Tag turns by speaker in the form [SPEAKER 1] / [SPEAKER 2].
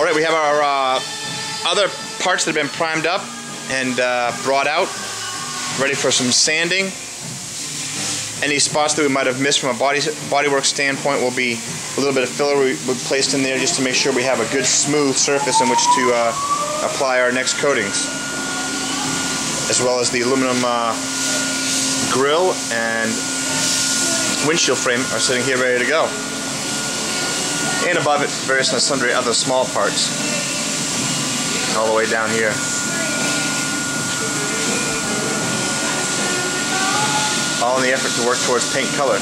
[SPEAKER 1] Alright, we have our other parts that have been primed up and brought out, ready for some sanding. Any spots that we might have missed from a bodywork standpoint will be a little bit of filler we placed in there just to make sure we have a good smooth surface in which to apply our next coatings. As well as the aluminum grill and windshield frame are sitting here ready to go. And above it, various and sundry other small parts all the way down here. All in the effort to work towards paint color.